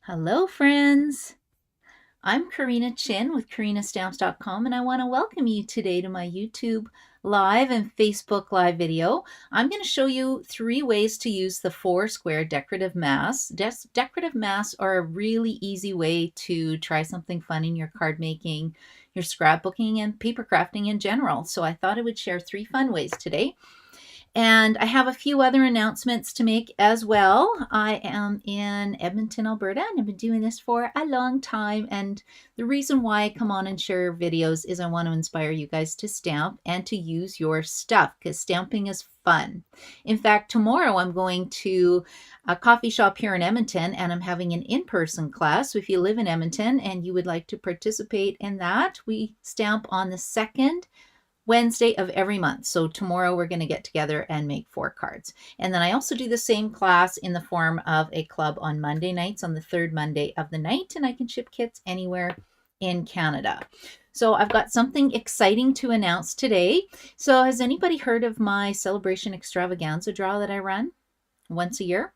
Hello, friends. I'm Karina Chin with karinaStamps.com, and I want to welcome you today to my YouTube Live and Facebook Live video. I'm going to show you 3 ways to use the 4 square decorative masks. Decorative masks are a really easy way to try something fun in your card making, your scrapbooking, and paper crafting in general. So I thought I would share 3 fun ways today. And I have a few other announcements to make as well. I am in Edmonton, Alberta, and I've been doing this for a long time. And the reason why I come on and share videos is I want to inspire you guys to stamp and to use your stuff, because stamping is fun. In fact, tomorrow I'm going to a coffee shop here in Edmonton, and I'm having an in-person class. So if you live in Edmonton and you would like to participate in that, we stamp on the second Wednesday of every month. So tomorrow we're going to get together and make 4 cards. And then I also do the same class in the form of a club on Monday nights, on the 3rd Monday of the night, and I can ship kits anywhere in Canada. So I've got something exciting to announce today. So has anybody heard of my Celebration Extravaganza draw that I run once a year?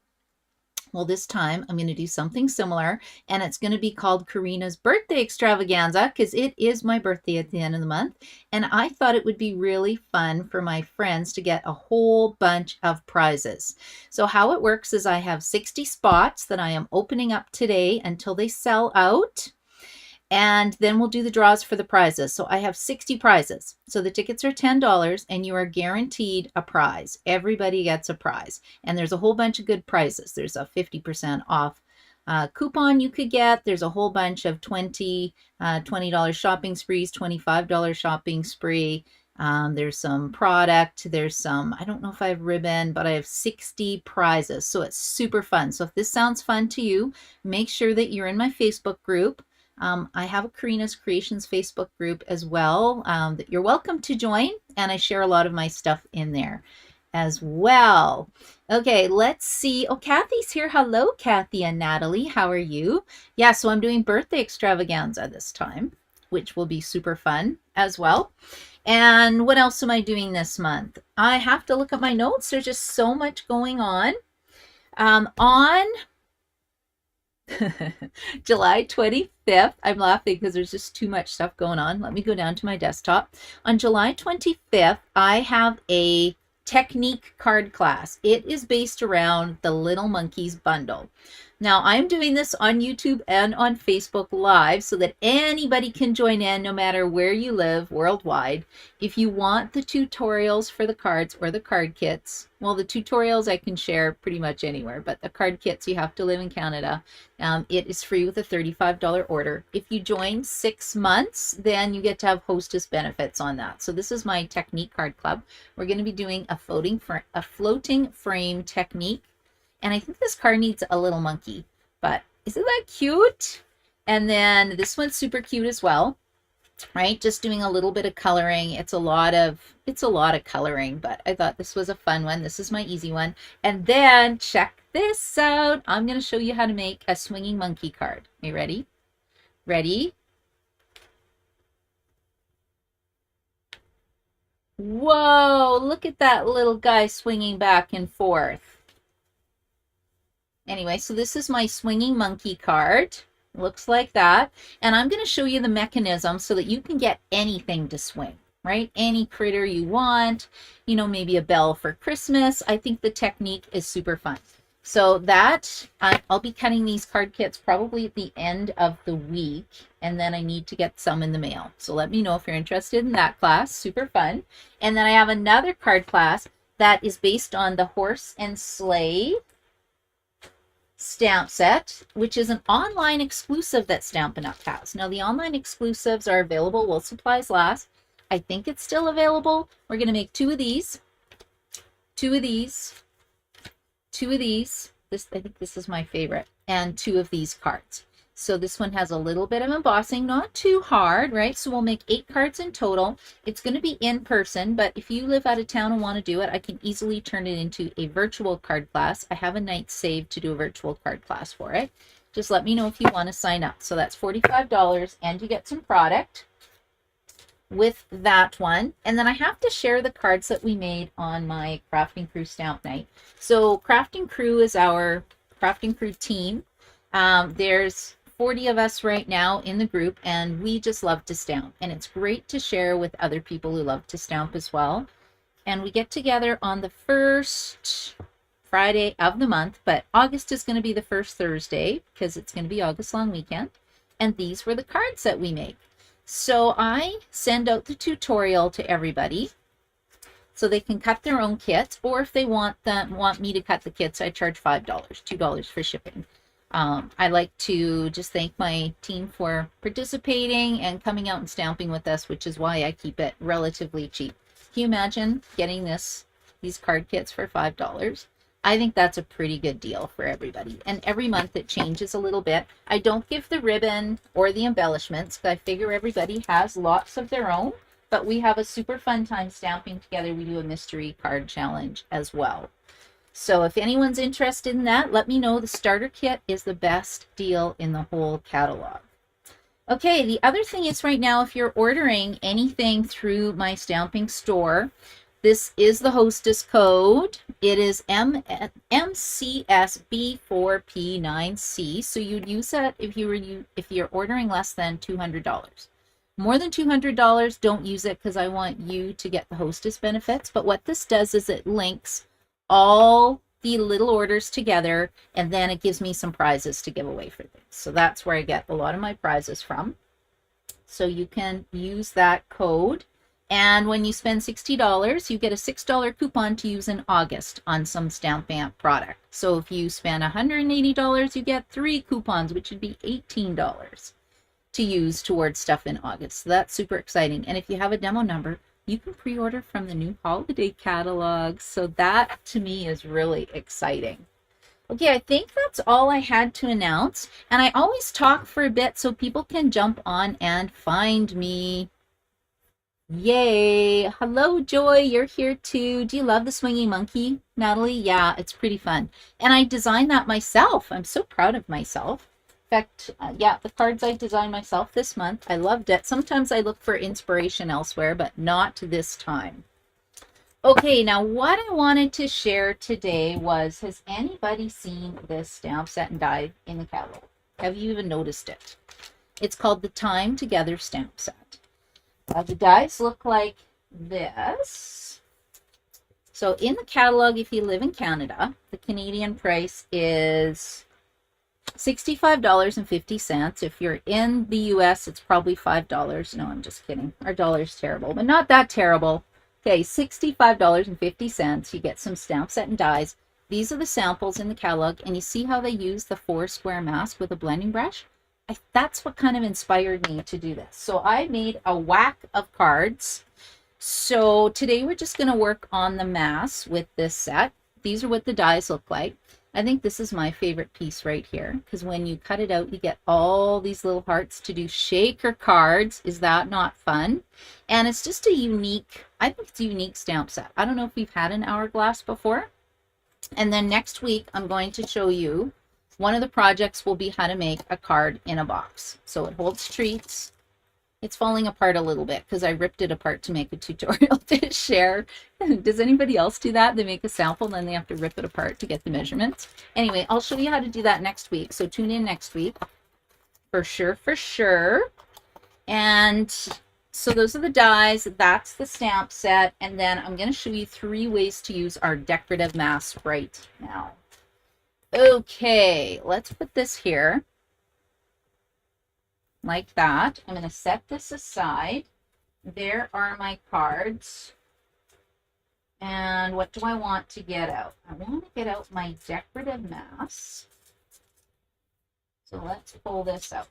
Well, this time I'm going to do something similar, and it's going to be called Karina's Birthday Extravaganza, because it is my birthday at the end of the month, and I thought it would be really fun for my friends to get a whole bunch of prizes. So how it works is I have 60 spots that I am opening up today until they sell out. And then we'll do the draws for the prizes. So I have 60 prizes. So the tickets are $10 and you are guaranteed a prize. Everybody gets a prize. And there's a whole bunch of good prizes. There's a 50% off coupon you could get. There's a whole bunch of $20 shopping sprees, $25 shopping spree. There's some product. There's some, I don't know if I have ribbon, but I have 60 prizes. So it's super fun. So if this sounds fun to you, make sure that you're in my Facebook group. I have a Karina's Creations Facebook group as well that you're welcome to join, and I share a lot of my stuff in there as well. Okay, let's see. Oh, Kathy's here. Hello, Kathy and Natalie. How are you? Yeah, so I'm doing birthday extravaganza this time, which will be super fun as well. And what else am I doing this month? I have to look at my notes. There's just so much going on. On July 25th, I'm laughing because there's just too much stuff going on. Let me go down to my desktop. On July 25th, I have a technique card class. It is based around the Little Monkeys bundle. Now, I'm doing this on YouTube and on Facebook Live so that anybody can join in no matter where you live worldwide. If you want the tutorials for the cards or the card kits, well, the tutorials I can share pretty much anywhere, but the card kits, you have to live in Canada. It is free with a $35 order. If you join 6 months, then you get to have hostess benefits on that. So this is my technique card club. We're going to be doing a floating frame technique. And I think this card needs a little monkey, but isn't that cute? And then this one's super cute as well, right? Just doing a little bit of coloring. It's a lot of coloring, but I thought this was a fun one. This is my easy one. And then check this out. I'm going to show you how to make a swinging monkey card. Are you ready? Ready? Whoa, look at that little guy swinging back and forth. Anyway, so this is my swinging monkey card. Looks like that. And I'm going to show you the mechanism so that you can get anything to swing, right? Any critter you want, you know, maybe a bell for Christmas. I think the technique is super fun. So that, I'll be cutting these card kits probably at the end of the week, and then I need to get some in the mail. So let me know if you're interested in that class. Super fun. And then I have another card class that is based on the horse and sleigh stamp set, which is an online exclusive that Stampin' Up! Has. Now, the online exclusives are available while supplies last. I think it's still available. We're going to make 2 of these, 2 of these, 2 of these. I think this is my favorite, and 2 of these cards. So this one has a little bit of embossing, not too hard, right? So we'll make 8 cards in total. It's going to be in person, but if you live out of town and want to do it, I can easily turn it into a virtual card class. I have a night saved to do a virtual card class for it. Just let me know if you want to sign up. So that's $45, and you get some product with that one. And then I have to share the cards that we made on my Crafting Crew stamp night. So Crafting Crew is our Crafting Crew team. There's 40 of us right now in the group, and we just love to stamp. And it's great to share with other people who love to stamp as well. And we get together on the first Friday of the month, but August is going to be the first Thursday because it's going to be August long weekend. And these were the cards that we make. So I send out the tutorial to everybody so they can cut their own kits, or if they want me to cut the kits, I charge $5, $2 for shipping. I like to just thank my team for participating and coming out and stamping with us, which is why I keep it relatively cheap. Can you imagine getting these card kits for $5? I think that's a pretty good deal for everybody. And every month it changes a little bit. I don't give the ribbon or the embellishments because I figure everybody has lots of their own, but we have a super fun time stamping together. We do a mystery card challenge as well. So if anyone's interested in that, let me know. The starter kit is the best deal in the whole catalog. Okay, the other thing is right now, if you're ordering anything through my stamping store, this is the hostess code. It is MCSB4P9C. So you'd use that if you're ordering less than $200. More than $200, don't use it because I want you to get the hostess benefits. But what this does is it links all the little orders together, and then it gives me some prizes to give away for things. So that's where I get a lot of my prizes from. So you can use that code, and when you spend $60, you get a $6 coupon to use in August on some Stamp product. So if you spend $180, you get 3 coupons, which would be $18 to use towards stuff in August. So that's super exciting. And if you have a demo number, you can pre-order from the new holiday catalog. So that to me is really exciting. Okay, I think that's all I had to announce. And I always talk for a bit so people can jump on and find me. Yay! Hello, Joy, you're here too. Do you love the swinging monkey, Natalie? Yeah, it's pretty fun. And I designed that myself. I'm so proud of myself. In fact, yeah, the cards I designed myself this month. I loved it. Sometimes I look for inspiration elsewhere, but not this time. Okay, now what I wanted to share today was, has anybody seen this stamp set and die in the catalog? Have you even noticed it? It's called the Time Together stamp set. The dies look like this. So in the catalog, if you live in Canada, the Canadian price is $65.50. If you're in the US, it's probably $5. No, I'm just kidding. Our dollar's terrible, but not that terrible. Okay, $65.50. You get some stamp set and dies. These are the samples in the catalog, and you see how they use the 4-square mask with a blending brush? That's what kind of inspired me to do this. So I made a whack of cards. So today we're just going to work on the masks with this set. These are what the dies look like. I think this is my favorite piece right here, because when you cut it out, you get all these little hearts to do shaker cards. Is that not fun? And it's just a unique, I think it's a unique stamp set. I don't know if we've had an hourglass before. And then next week, I'm going to show you, one of the projects will be how to make a card in a box. So it holds treats. It's falling apart a little bit because I ripped it apart to make a tutorial to share. Does anybody else do that? They make a sample, then they have to rip it apart to get the measurements. Anyway, I'll show you how to do that next week. So tune in next week for sure, for sure. And so those are the dies. That's the stamp set. And then I'm going to show you 3 ways to use our decorative masks right now. Okay, let's put this here. Like that. I'm going to set this aside. There are my cards. And what do I want to get out? I want to get out my decorative masks. So let's pull this out.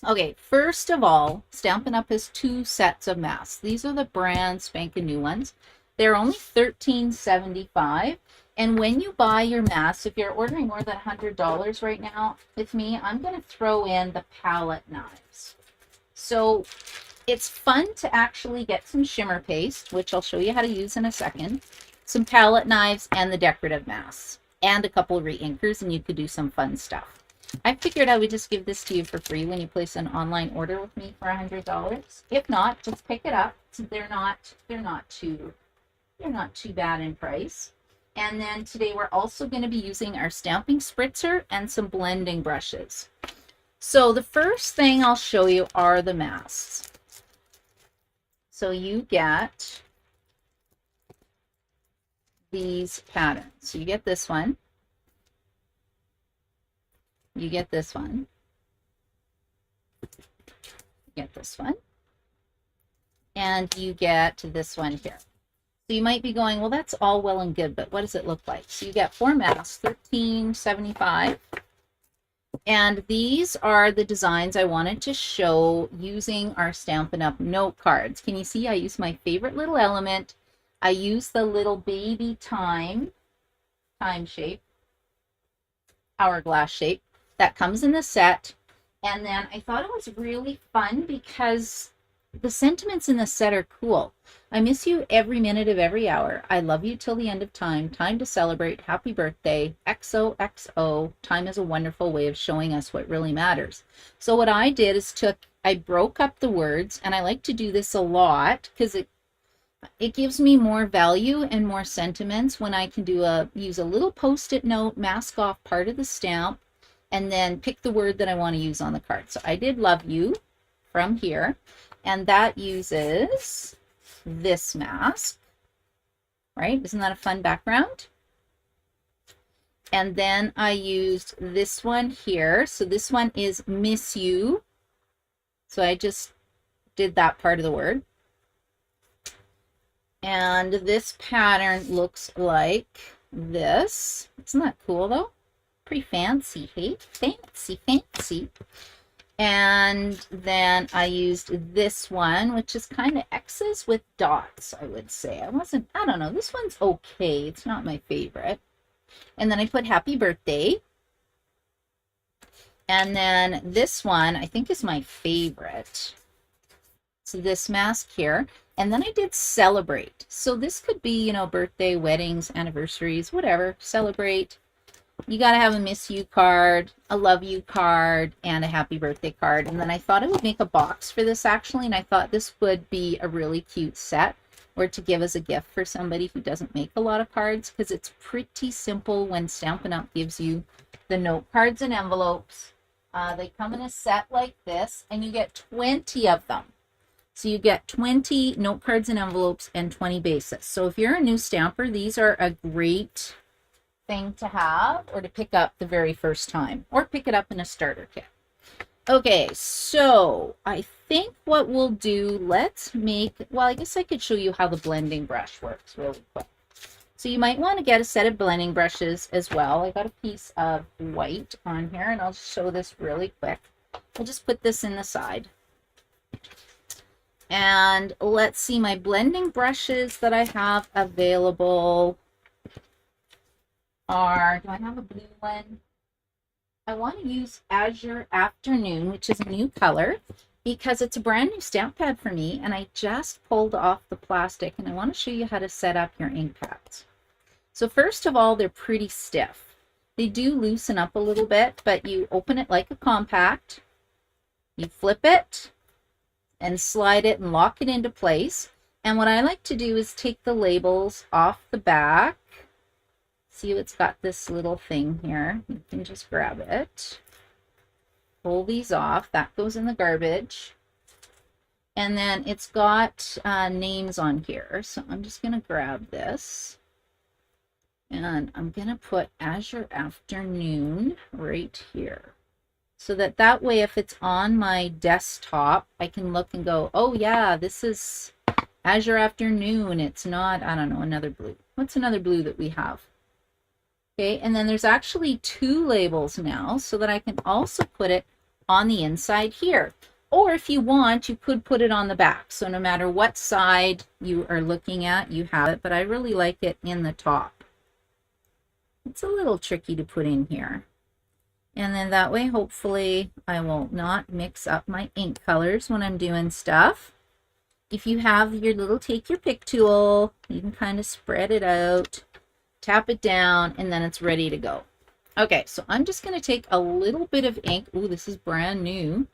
Okay, first of all, Stampin' Up! Has 2 sets of masks. These are the brand spanking new ones. They're only $13.75. And when you buy your masks, if you're ordering more than $100 right now with me, I'm going to throw in the palette knives. So it's fun to actually get some shimmer paste, which I'll show you how to use in a second, some palette knives, and the decorative masks, and a couple of re-inkers, and you could do some fun stuff. I figured I would just give this to you for free when you place an online order with me for $100. If not, just pick it up. They're not too bad in price. And then today we're also going to be using our stamping spritzer and some blending brushes. So the first thing I'll show you are the masks. So you get these patterns. So you get this one. You get this one. You get this one. And you get this one here. So you might be going, well, that's all well and good, but what does it look like? So you get 4 masks, $13.75. And these are the designs I wanted to show using our Stampin' Up! Note cards. Can you see I use my favorite little element? I use the little baby time shape, hourglass shape that comes in the set. And then I thought it was really fun because the sentiments in the set are cool. I miss you every minute of every hour. I love you till the end of time. Time to celebrate. Happy birthday. XOXO. Time is a wonderful way of showing us what really matters. So what I did is I broke up the words, and I like to do this a lot because it gives me more value and more sentiments when I can use a little post-it note, mask off part of the stamp, and then pick the word that I want to use on the card. So I did love you from here, and that uses this mask, right? Isn't that a fun background? And then I used this one here. So this one is miss you. So I just did that part of the word. And this pattern looks like this. Isn't that cool though? Pretty fancy, hey? Fancy, fancy. And then I used this one, which is kind of X's with dots, I would say. I don't know, this one's okay. It's not my favorite. And then I put happy birthday. And then this one, I think is my favorite. So this mask here. And then I did celebrate. So this could be, you know, birthday, weddings, anniversaries, whatever. Celebrate. You got to have a miss you card, a love you card, and a happy birthday card. And then I thought I would make a box for this actually, and I thought this would be a really cute set or to give as a gift for somebody who doesn't make a lot of cards, because it's pretty simple when Stampin' Up! Gives you the note cards and envelopes. They come in a set like this, and you get 20 of them. So you get 20 note cards and envelopes and 20 bases. So if you're a new stamper, these are a great thing to have or to pick up the very first time, or pick it up in a starter kit. Okay, so I think what we'll do, well, I guess I could show you how the blending brush works really quick. So you might want to get a set of blending brushes as well. I got a piece of white on here, and I'll show this really quick. I'll just put this in the side. And let's see my blending brushes that I have available are, do I have a blue one? I want to use Azure Afternoon, which is a new color, because it's a brand new stamp pad for me, and I just pulled off the plastic, and I want to show you how to set up your ink pads. So first of all, they're pretty stiff. They do loosen up a little bit, but you open it like a compact, you flip it, and slide it and lock it into place. And what I like to do is take the labels off the back. See, it's got this little thing here. You can just grab it. Pull these off. That goes in the garbage. And then it's got names on here. So I'm just going to grab this. And I'm going to put Azure Afternoon right here. So that way, if it's on my desktop, I can look and go, oh yeah, this is Azure Afternoon. It's not, I don't know, another blue. What's another blue that we have? Okay, and then there's actually 2 labels now, so that I can also put it on the inside here. Or if you want, you could put it on the back. So no matter what side you are looking at, you have it, but I really like it in the top. It's a little tricky to put in here. And then that way, hopefully, I will not mix up my ink colors when I'm doing stuff. If you have your little take your pick tool, you can kind of spread it out, tap it down, and then it's ready to go. Okay, so I'm just going to take a little bit of ink. Ooh, this is brand new,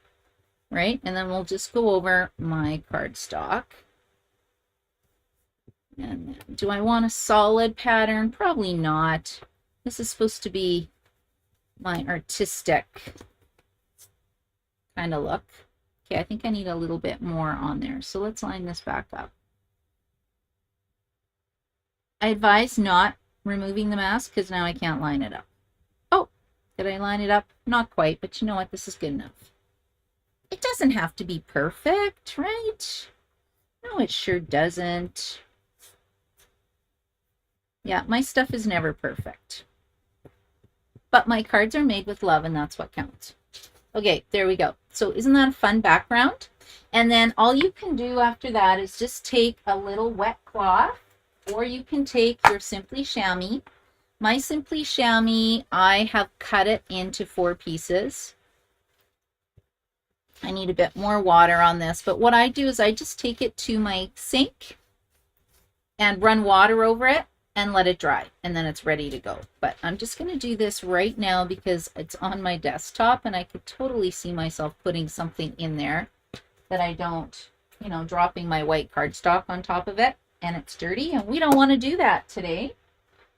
right? And then we'll just go over my cardstock. And then, do I want a solid pattern? Probably not. This is supposed to be my artistic kind of look. Okay, I think I need a little bit more on there. So let's line this back up. I advise not removing the mask because now I can't line it up. Oh, did I line it up? Not quite, but you know what? This is good enough. It doesn't have to be perfect, right? No, it sure doesn't. Yeah, my stuff is never perfect. But my cards are made with love, and that's what counts. Okay, there we go. So isn't that a fun background? And then all you can do after that is just take a little wet cloth, or you can take your Simply Chamois. My Simply Chamois, I have cut it into 4 pieces. I need a bit more water on this, but what I do is I just take it to my sink and run water over it and let it dry, and then it's ready to go. But I'm just going to do this right now because it's on my desktop and I could totally see myself putting something in there that I don't, you know, dropping my white cardstock on top of it and it's dirty, and we don't want to do that today.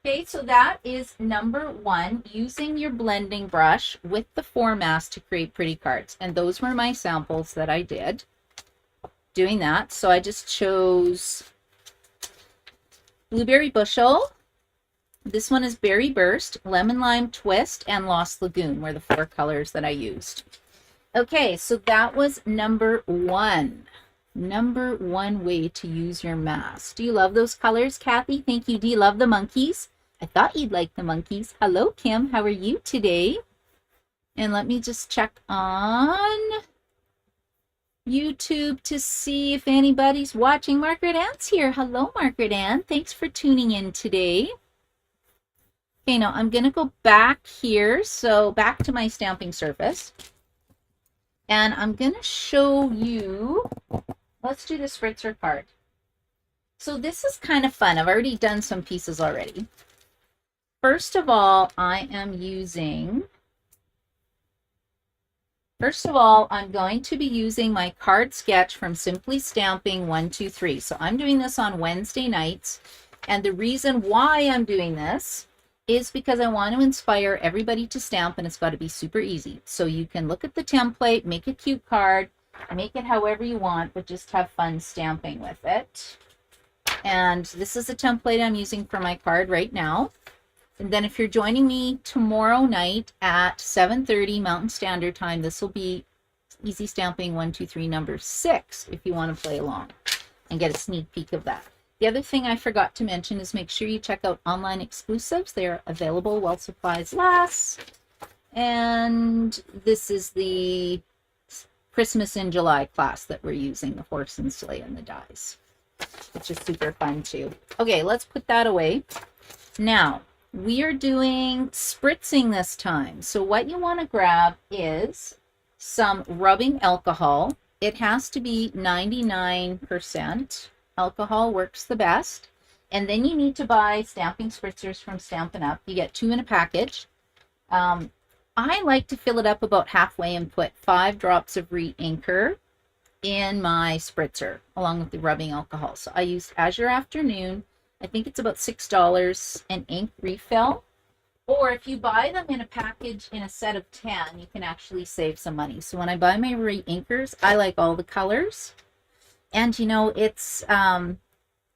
Okay, so that is number 1, using your blending brush with the 4 masks to create pretty cards. And those were my samples that I did doing that. So I just chose Blueberry Bushel. This one is Berry Burst, Lemon Lime Twist, and Lost Lagoon were the 4 colors that I used. Okay, so that was number 1. Number 1 way to use your mask. Do you love those colors, Kathy? Thank you. Do you love the monkeys? I thought you'd like the monkeys. Hello, Kim. How are you today? And let me just check on YouTube to see if anybody's watching. Margaret Ann's here. Hello, Margaret Ann. Thanks for tuning in today. Okay, now I'm going to go back here. So back to my stamping surface. And I'm going to show you, let's do the spritzer card. So this is kind of fun. I've already done some pieces already. First of all, I'm going to be using my card sketch from Simply Stamping 123. So I'm doing this on Wednesday nights. And the reason why I'm doing this is because I want to inspire everybody to stamp, and it's got to be super easy. So you can look at the template, make a cute card, make it however you want, but just have fun stamping with it. And this is the template I'm using for my card right now. And then if you're joining me tomorrow night at 7:30 Mountain Standard Time, this will be Easy Stamping 123 number 6 if you want to play along and get a sneak peek of that. The other thing I forgot to mention is make sure you check out online exclusives. They're available while supplies last. And this is the Christmas in July class that we're using, the horse and sleigh and the dies, which is super fun too. Okay, let's put that away. Now, we are doing spritzing this time. So what you want to grab is some rubbing alcohol. It has to be 99%. Alcohol works the best. And then you need to buy stamping spritzers from Stampin' Up. You get 2 in a package. I like to fill it up about halfway and put 5 drops of re-inker in my spritzer along with the rubbing alcohol. So I used Azure Afternoon. I think it's about $6 an ink refill. Or if you buy them in a package in a set of 10, you can actually save some money. So when I buy my re-inkers, I like all the colors. And you know, it's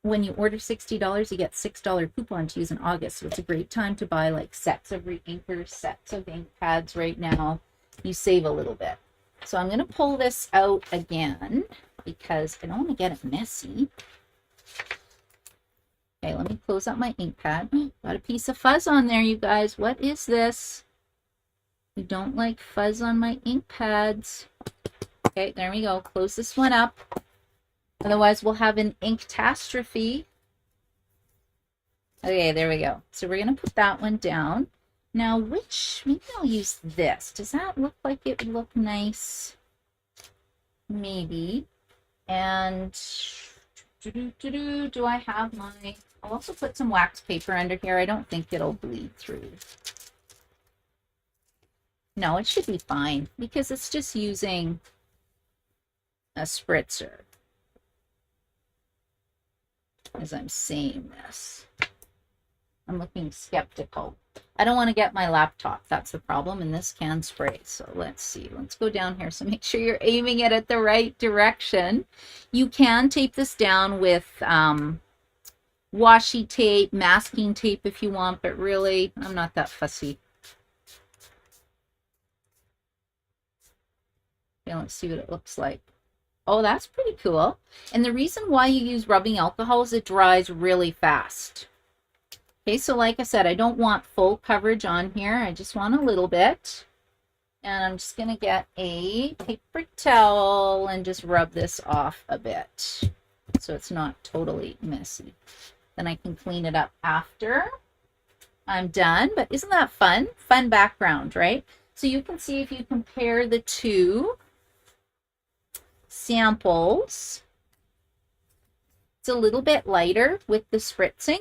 when you order $60, you get $6 coupon to use in August. So it's a great time to buy like sets of re-inkers, sets of ink pads right now. You save a little bit. So I'm going to pull this out again because I don't want to get it messy. Okay, let me close up my ink pad. Got a piece of fuzz on there, you guys. What is this? You don't like fuzz on my ink pads. Okay, there we go. Close this one up. Otherwise, we'll have an ink-tastrophe. Okay, there we go. So we're going to put that one down. Now, maybe I'll use this. Does that look like it would look nice? Maybe. And do I have my... I'll also put some wax paper under here. I don't think it'll bleed through. No, it should be fine because it's just using a spritzer. as I'm saying this. I'm looking skeptical. I don't want to get my laptop. That's the problem, and this can spray. So let's see. Let's go down here. So make sure you're aiming it at the right direction. You can tape this down with washi tape, masking tape if you want, but really, I'm not that fussy. Okay, let's see what it looks like. Oh, that's pretty cool. And the reason why you use rubbing alcohol is it dries really fast. Okay, so like I said, I don't want full coverage on here. I just want a little bit. And I'm just going to get a paper towel and just rub this off a bit so it's not totally messy. Then I can clean it up after I'm done. But isn't that fun? Fun background, right? So you can see if you compare the two samples, it's a little bit lighter with the spritzing,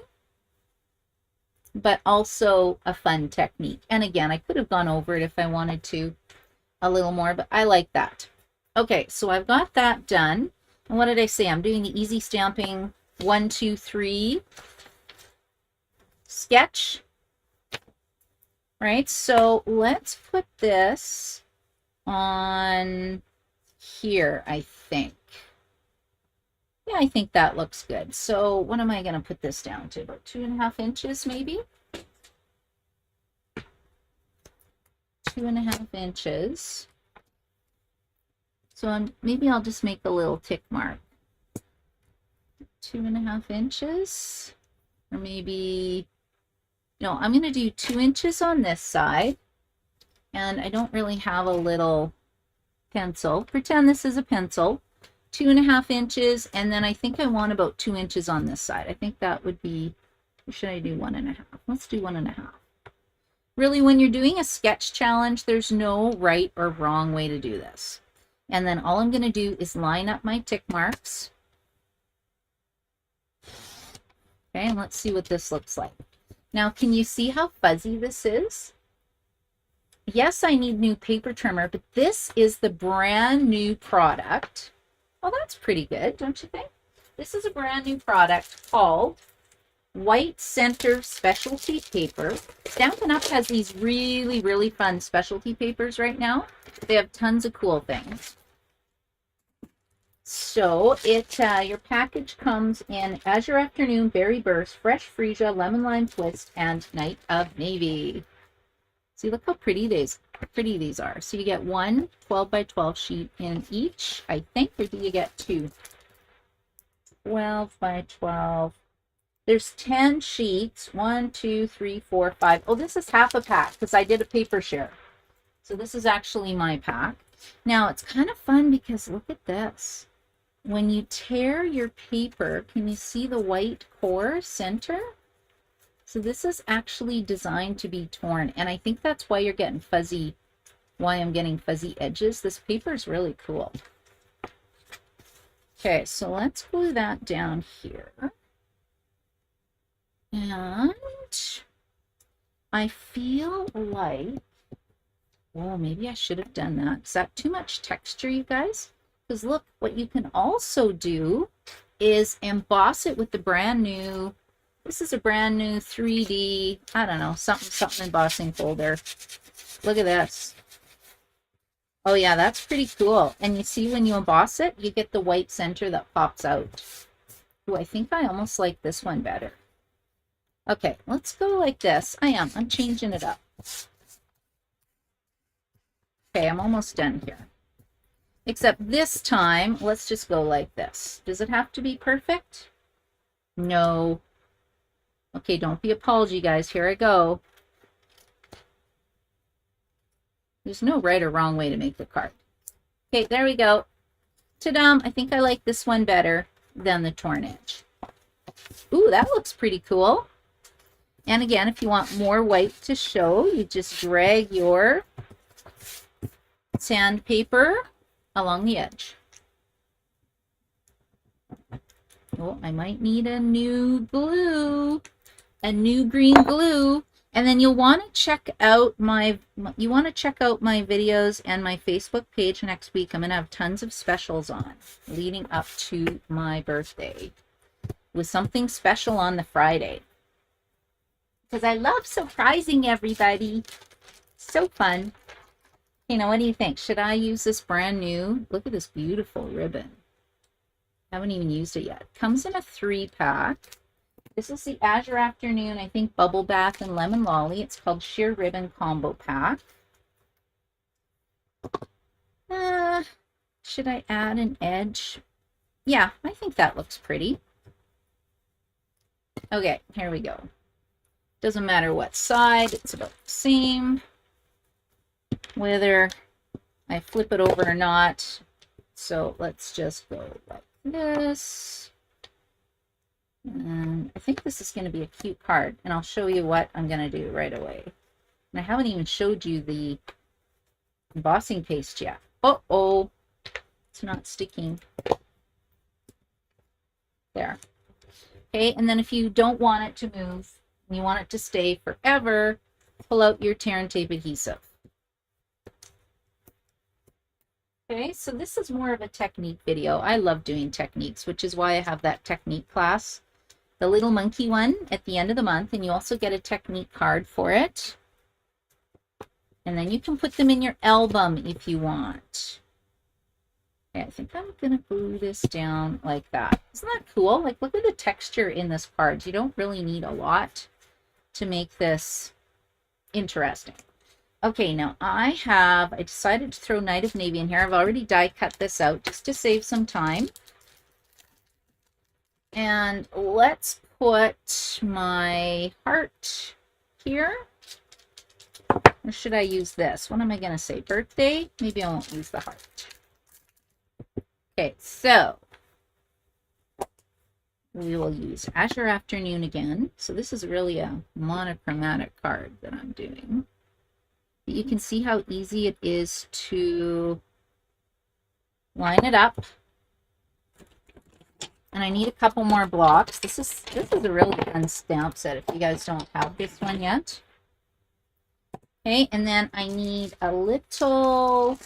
but also a fun technique. And again, I could have gone over it if I wanted to a little more, but I like that. Okay, so I've got that done. And what did I say? I'm doing the easy stamping 1, 2, 3 sketch. Right, so let's put this on here, I think. Yeah, I think that looks good. So what am I going to put this down to? About 2.5 inches, maybe? 2.5 inches. So maybe I'll just make a little tick mark. 2.5 inches. Or maybe, no, I'm going to do 2 inches on this side. And I don't really have a little pencil. Pretend this is a pencil. 2.5 inches, and then I think I want about 2 inches on this side. I think that would be, or should I do 1.5? Let's do 1.5. Really, when you're doing a sketch challenge, there's no right or wrong way to do this. And then all I'm going to do is line up my tick marks. Okay, and let's see what this looks like. Now, can you see how fuzzy this is? Yes, I need new paper trimmer, but this is the brand new product. Well, that's pretty good, don't you think? This is a brand new product called White Center Specialty Paper. Stampin' Up! Has these really, really fun specialty papers right now. They have tons of cool things. So your package comes in Azure Afternoon, Berry Burst, Fresh Freesia, Lemon Lime Twist, and Night of Navy. See, look how pretty these are. So you get one 12 by 12 sheet in each, I think, or do you get two? 12 by 12. There's 10 sheets. 1, 2, 3, 4, 5. Oh, this is half a pack because I did a paper share. So this is actually my pack. Now, it's kind of fun because look at this. When you tear your paper, can you see the white core center? So this is actually designed to be torn, and I think that's why you're getting fuzzy, why I'm getting fuzzy edges. This paper is really cool. Okay, so let's glue that down here. And I feel like, well, maybe I should have done that. Is that too much texture, you guys? Because look, what you can also do is emboss it with the brand new, this is a brand new 3D, I don't know, something embossing folder. Look at this. Oh yeah, that's pretty cool. And you see when you emboss it, you get the white center that pops out. Ooh, I think I almost like this one better. Okay, let's go like this. I'm changing it up. Okay, I'm almost done here. Except this time, let's just go like this. Does it have to be perfect? No. Okay, don't be appalled, you guys. Here I go. There's no right or wrong way to make the card. Okay, there we go. Ta-da! I think I like this one better than the torn edge. Ooh, that looks pretty cool. And again, if you want more white to show, you just drag your sandpaper along the edge. Oh, I might need a new glue, a new green glue. And then you'll want to check out my videos and my Facebook page next week. I'm going to have tons of specials on leading up to my birthday. with something special on the Friday. Because I love surprising everybody. So fun. You know, what do you think? Should I use this brand new? Look at this beautiful ribbon. Haven't even used it yet. Comes in a 3-pack. This is the Azure Afternoon, I think, Bubble Bath and Lemon Lolly. It's called Sheer Ribbon Combo Pack. Should I add an edge? Yeah, I think that looks pretty. Okay, here we go. Doesn't matter what side, it's about the same. Whether I flip it over or not. So let's just go like this. And I think this is going to be a cute card. And I'll show you what I'm going to do right away. And I haven't even showed you the embossing paste yet. Uh-oh. It's not sticking. There. Okay, and then if you don't want it to move, and you want it to stay forever, pull out your tear and tape adhesive. Okay, so this is more of a technique video. I love doing techniques, which is why I have that technique class. The little monkey one at the end of the month, and you also get a technique card for it. And then you can put them in your album if you want. Okay, I think I'm going to glue this down like that. Isn't that cool? Like, look at the texture in this card. You don't really need a lot to make this interesting. Okay, now I decided to throw Night of Navy in here. I've already die cut this out just to save some time. And let's put my heart here. Or should I use this? What am I going to say? Birthday? Maybe I won't use the heart. Okay, so we will use Azure Afternoon again. So this is really a monochromatic card that I'm doing. You can see how easy it is to line it up. And I need a couple more blocks. This is a really fun stamp set if you guys don't have this one yet. Okay, and then I need a little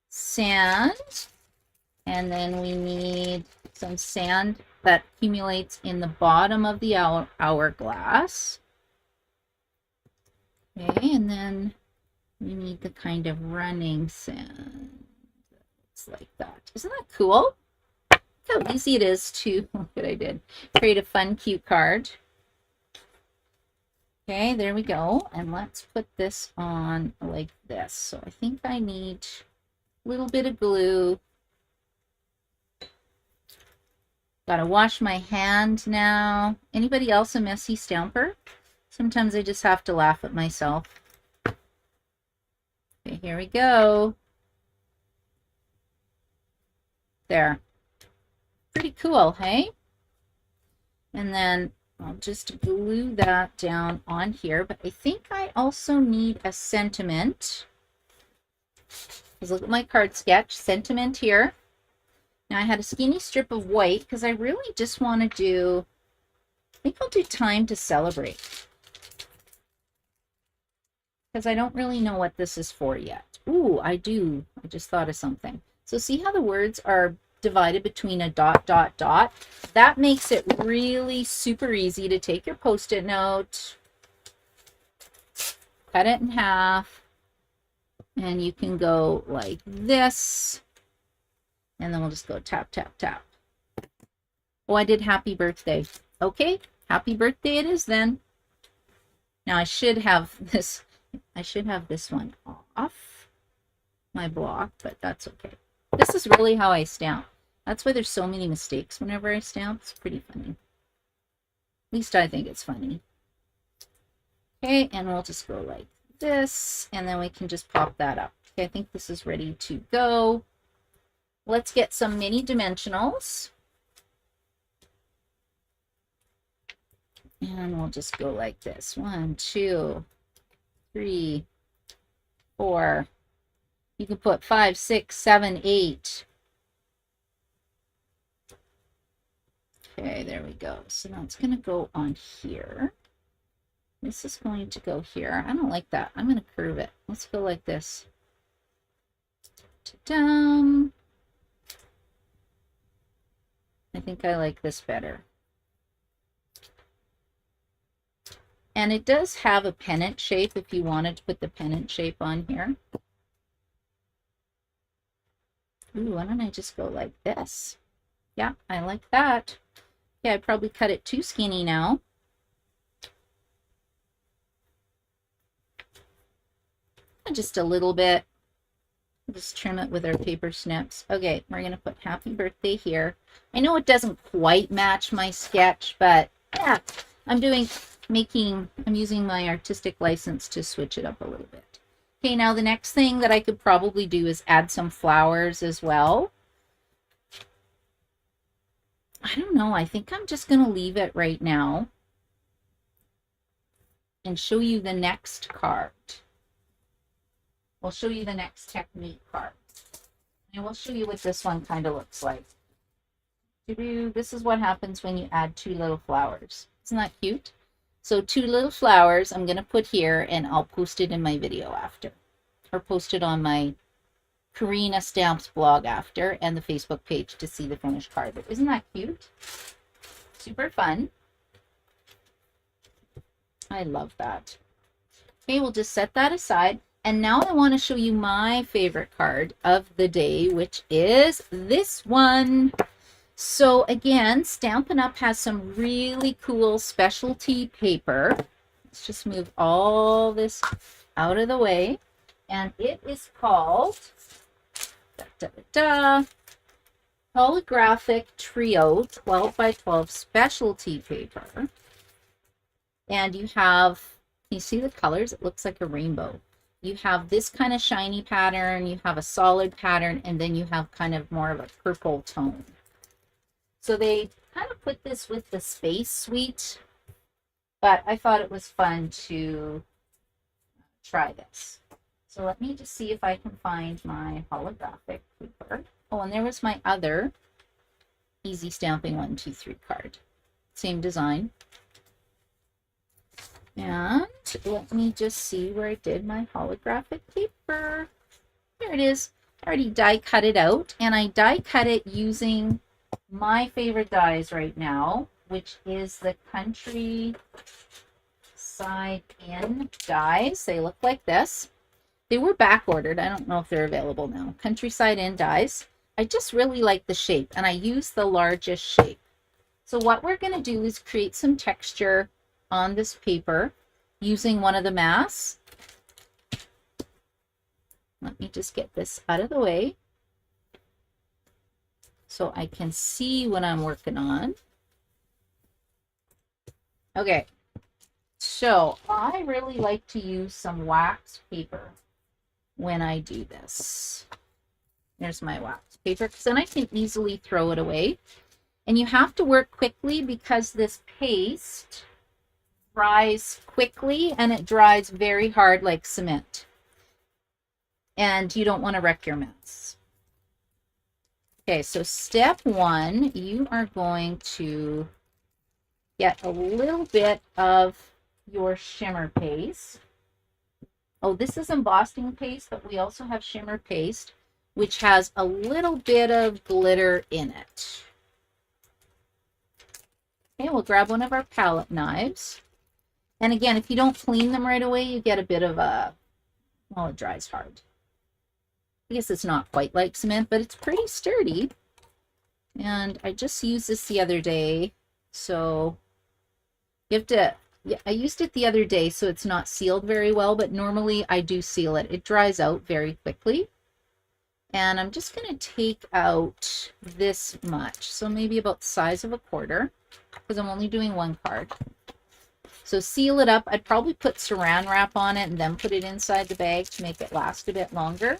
sand. And then we need some sand that accumulates in the bottom of the hourglass. Okay, and then we need the kind of running sand. It's like that. Isn't that cool? Look how easy it is to, look what I did, create a fun, cute card. Okay, there we go. And let's put this on like this. So I think I need a little bit of glue. Gotta wash my hand now. Anybody else a messy stamper? Sometimes I just have to laugh at myself. Okay, here we go. There. Pretty cool, hey? And then I'll just glue that down on here. But I think I also need a sentiment. Let's look at my card sketch. Sentiment here. Now I had a skinny strip of white because I really just want to do, I think I'll do Time to Celebrate. Because I don't really know what this is for yet. Ooh, I do. I just thought of something. So see how the words are divided between a dot, dot, dot? That makes it really super easy to take your Post-it note, cut it in half, and you can go like this. And then we'll just go tap, tap, tap. Oh, I did happy birthday. Okay, happy birthday it is then. Now I should have this one off my block, but that's okay. This is really how I stamp. That's why there's so many mistakes whenever I stamp. It's pretty funny. At least I think it's funny. Okay, and we'll just go like this, and then we can just pop that up. Okay, I think this is ready to go. Let's get some mini dimensionals. And we'll just go like this. 1, 2, 3, 4. You can put 5, 6, 7, 8. Okay, there we go. So now it's going to go on here. This is going to go here. I don't like that. I'm going to curve it. Let's go like this. Ta-da! I think I like this better. And it does have a pennant shape if you wanted to put the pennant shape on here. Ooh, why don't I just go like this? Yeah, I like that. Yeah, I probably cut it too skinny now. Just a little bit. Just trim it with our paper snips. Okay, we're going to put happy birthday here. I know it doesn't quite match my sketch, but yeah, I'm using my artistic license to switch it up a little bit. Okay, now the next thing that I could probably do is add some flowers as well. I don't know. I think I'm just going to leave it right now and show you the next card. We'll show you the next technique card. And we'll show you what this one kind of looks like. This is what happens when you add 2 little flowers. Isn't that cute? So 2 little flowers I'm going to put here, and I'll post it in my video after. Or post it on my Karina Stamps blog after, and the Facebook page to see the finished card. But isn't that cute? Super fun. I love that. Okay, we'll just set that aside. And now I want to show you my favorite card of the day, which is this one. So again, Stampin' Up! Has some really cool specialty paper. Let's just move all this out of the way. And it is called Holographic Trio 12 by 12 specialty paper. And you see the colors? It looks like a rainbow. You have this kind of shiny pattern, you have a solid pattern, and then you have kind of more of a purple tone. So they kind of put this with the Space Suite, but I thought it was fun to try this. So let me just see if I can find my holographic paper. Oh, and there was my other Easy Stamping 1, 2, 3 card. Same design. And let me just see where I did my holographic paper. There it is. I already die cut it out, and I die cut it using my favorite dies right now, which is the Country Side In dies. They look like this. They were back ordered. I don't know if they're available now. Countryside In dies. I just really like the shape, and I use the largest shape. So what we're going to do is create some texture on this paper using one of the masks. Let me just get this out of the way so I can see what I'm working on. Okay, so I really like to use some wax paper when I do this. There's my wax paper, because then I can easily throw it away. And you have to work quickly because this paste dries quickly and it dries very hard like cement. And you don't want to wreck your mess. Okay, so step 1, you are going to get a little bit of your shimmer paste. Oh, this is embossing paste, but we also have shimmer paste, which has a little bit of glitter in it. Okay, we'll grab one of our palette knives. And again, if you don't clean them right away, you get a bit of a, well, it dries hard. I guess it's not quite like cement, but it's pretty sturdy. And I just used this the other day. So you have to, yeah, I used it the other day, so it's not sealed very well, but normally I do seal it. It dries out very quickly. And I'm just going to take out this much. So maybe about the size of a quarter, because I'm only doing one card. So seal it up. I'd probably put saran wrap on it and then put it inside the bag to make it last a bit longer.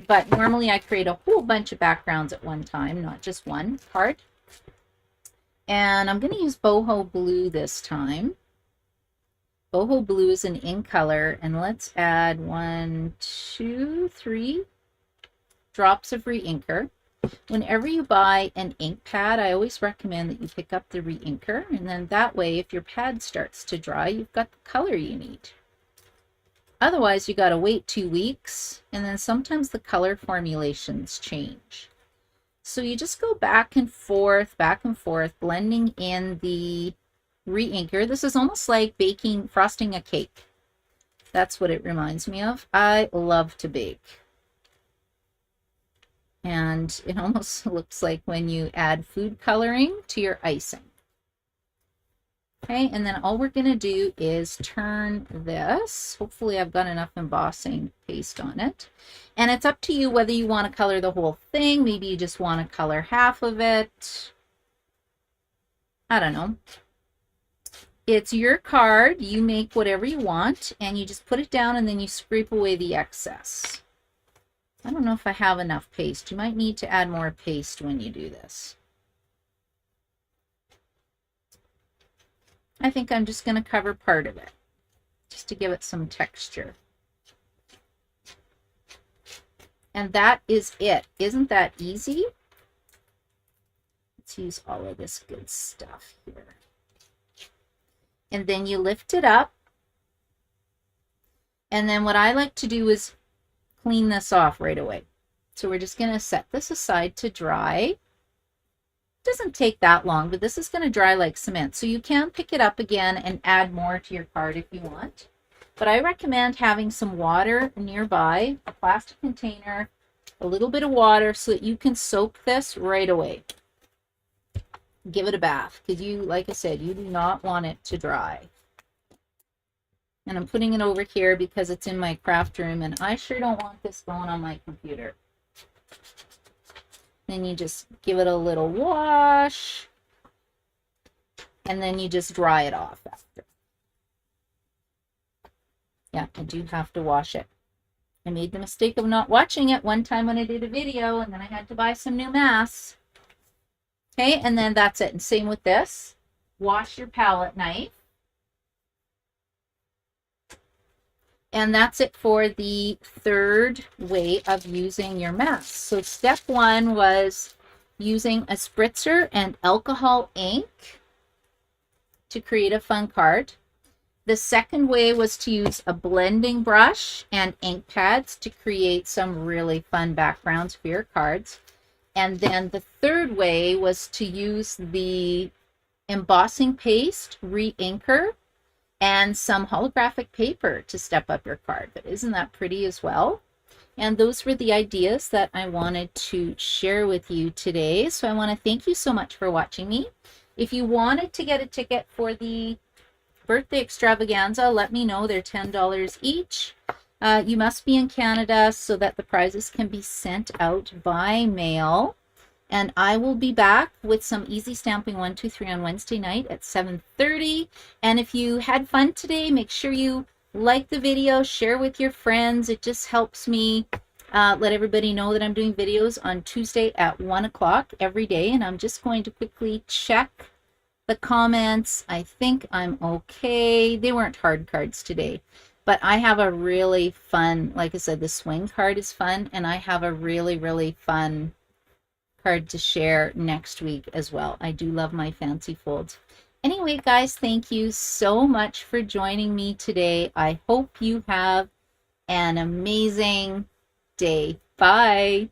But normally I create a whole bunch of backgrounds at one time, not just one card. And I'm going to use boho blue this time. Boho blue is an in color, and let's add 1, 2, 3 drops of re-inker. Whenever you buy an ink pad, I always recommend that you pick up the re-inker, and then that way, if your pad starts to dry, you've got the color you need. Otherwise, you got to wait 2 weeks, and then sometimes the color formulations change. So you just go back and forth, blending in the re-inker. This is almost like frosting a cake. That's what it reminds me of. I love to bake. And it almost looks like when you add food coloring to your icing. Okay, and then all we're going to do is turn this. Hopefully I've got enough embossing paste on it. And it's up to you whether you want to color the whole thing. Maybe you just want to color half of it. I don't know. It's your card. You make whatever you want, and you just put it down, and then you scrape away the excess. I don't know if I have enough paste. You might need to add more paste when you do this. I think I'm just going to cover part of it, just to give it some texture. And that is it. Isn't that easy? Let's use all of this good stuff here. And then you lift it up. And then what I like to do is clean this off right away. So we're just going to set this aside to dry. Doesn't take that long, but this is going to dry like cement. So you can pick it up again and add more to your card if you want. But I recommend having some water nearby, a plastic container, a little bit of water so that you can soak this right away. Give it a bath because you, like I said, you do not want it to dry. And I'm putting it over here because it's in my craft room and I sure don't want this going on my computer. Then you just give it a little wash, and then you just dry it off after. Yeah, I do have to wash it. I made the mistake of not watching it one time when I did a video, and then I had to buy some new masks. Okay, and then that's it. And same with this. Wash your palette knife. And that's it for the third way of using your mask. So step one was using a spritzer and alcohol ink to create a fun card. The second way was to use a blending brush and ink pads to create some really fun backgrounds for your cards. And then the third way was to use the embossing paste, re-inker, and some holographic paper to step up your card. But isn't that pretty as well? And those were the ideas that I wanted to share with you today. So I want to thank you so much for watching me. If you wanted to get a ticket for the birthday extravaganza, let me know. They're $10 each. You must be in Canada so that the prizes can be sent out by mail. And I will be back with some easy stamping 1, 2, 3 on Wednesday night at 7:30. And if you had fun today, make sure you like the video, share with your friends. It just helps me let everybody know that I'm doing videos on Tuesday at 1 o'clock every day. And I'm just going to quickly check the comments. I think I'm okay. They weren't hard cards today. But I have a really fun, like I said, the swing card is fun. And I have a really, really fun card to share next week as well. I do love my fancy folds. Anyway, guys, thank you so much for joining me today. I hope you have an amazing day. Bye.